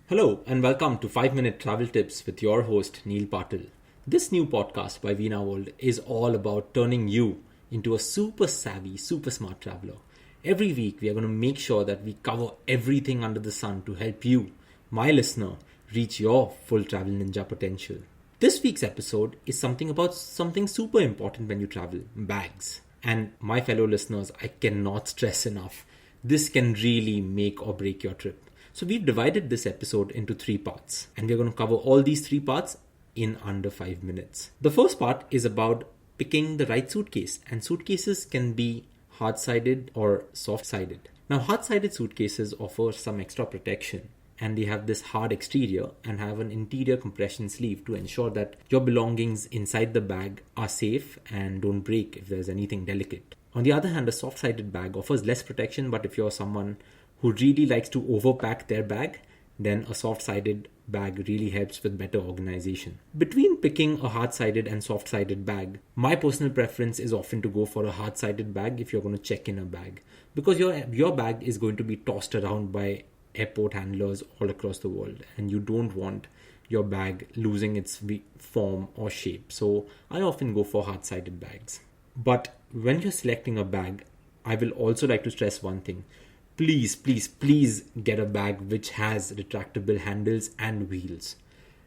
Hello and welcome to 5 Minute Travel Tips with your host Neil Patil. This new podcast by Veena World is all about turning you into a super savvy, super smart traveler. Every week we are going to make sure that we cover everything under the sun to help you, my listener, reach your full travel ninja potential. This week's episode is something super important when you travel, bags. And my fellow listeners, I cannot stress enough, this can really make or break your trip. So we've divided this episode into 3 parts, and we're going to cover all these 3 parts in under 5 minutes. The first part is about picking the right suitcase, and suitcases can be hard-sided or soft-sided. Now, hard-sided suitcases offer some extra protection, and they have this hard exterior and have an interior compression sleeve to ensure that your belongings inside the bag are safe and don't break if there's anything delicate. On the other hand, a soft-sided bag offers less protection, but if you're someone who really likes to overpack their bag, then a soft-sided bag really helps with better organization. Between picking a hard-sided and soft-sided bag, my personal preference is often to go for a hard-sided bag if you're going to check in a bag, because your bag is going to be tossed around by airport handlers all across the world, and you don't want your bag losing its form or shape. So I often go for hard-sided bags. But when you're selecting a bag, I will also like to stress one thing. Please get a bag which has retractable handles and wheels.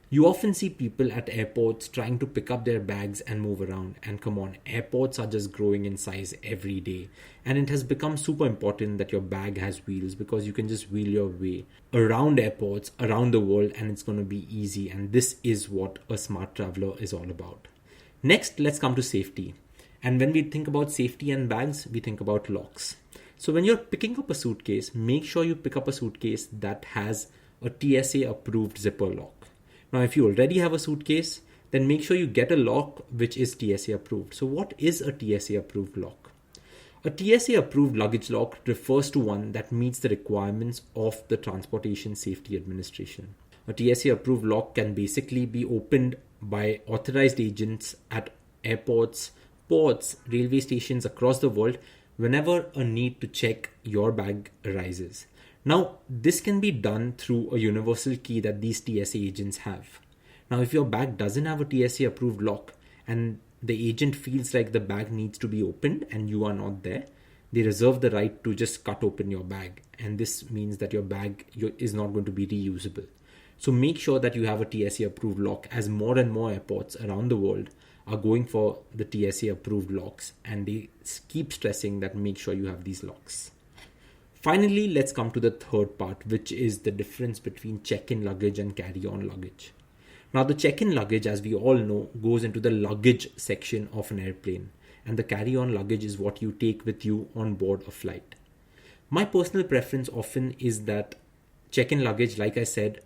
You often see people at airports trying to pick up their bags and move around. And come on, airports are just growing in size every day. And it has become super important that your bag has wheels, because you can just wheel your way around airports, around the world, and it's going to be easy. And this is what a smart traveler is all about. Next, let's come to safety. And when we think about safety and bags, we think about locks. So when you're picking up a suitcase, make sure you pick up a suitcase that has a TSA approved zipper lock. Now, if you already have a suitcase, then make sure you get a lock which is TSA approved. So what is a TSA approved lock? A TSA approved luggage lock refers to one that meets the requirements of the Transportation Safety Administration. A TSA approved lock can basically be opened by authorized agents at airports, ports, railway stations across the world whenever a need to check your bag arises. Now, this can be done through a universal key that these TSA agents have. Now, if your bag doesn't have a TSA approved lock and the agent feels like the bag needs to be opened and you are not there, they reserve the right to just cut open your bag. And this means that your bag is not going to be reusable. So make sure that you have a TSA approved lock, as more and more airports around the world are going for the TSA approved locks, and they keep stressing that make sure you have these locks. Finally, let's come to the third part, which is the difference between check-in luggage and carry-on luggage. Now, the check-in luggage, as we all know, goes into the luggage section of an airplane, and the carry-on luggage is what you take with you on board a flight. My personal preference often is that check-in luggage, like I said,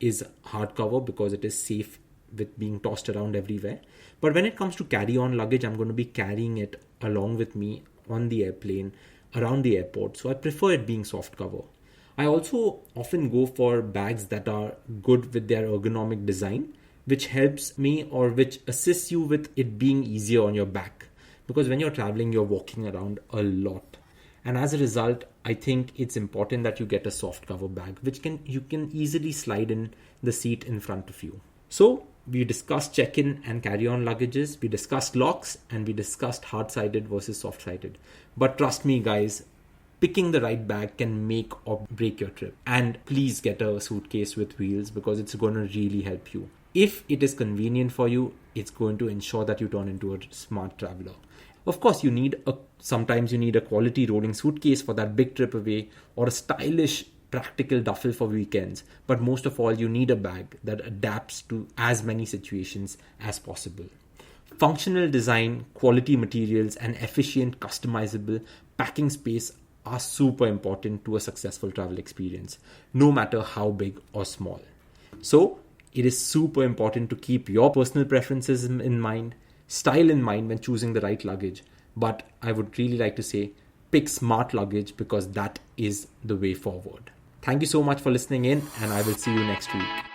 is hardcover because it is safe with being tossed around everywhere. But when it comes to carry-on luggage, I'm going to be carrying it along with me on the airplane, around the airport. So I prefer it being soft cover. I also often go for bags that are good with their ergonomic design, which helps me or which assists you with it being easier on your back. Because when you're traveling, you're walking around a lot. And as a result, I think it's important that you get a soft cover bag, which you can easily slide in the seat in front of you. So we discussed check-in and carry-on luggages, we discussed locks, and we discussed hard-sided versus soft-sided. But trust me guys, picking the right bag can make or break your trip. And please get a suitcase with wheels, because it's going to really help you. If it is convenient for you, it's going to ensure that you turn into a smart traveler. Of course, sometimes you need a quality rolling suitcase for that big trip away, or a stylish practical duffel for weekends. But most of all, you need a bag that adapts to as many situations as possible. Functional design, quality materials, and efficient customizable packing space are super important to a successful travel experience, no matter how big or small. So it is super important to keep your personal preferences in mind, style in mind when choosing the right luggage. But I would really like to say, pick smart luggage, because that is the way forward. Thank you so much for listening in, and I will see you next week.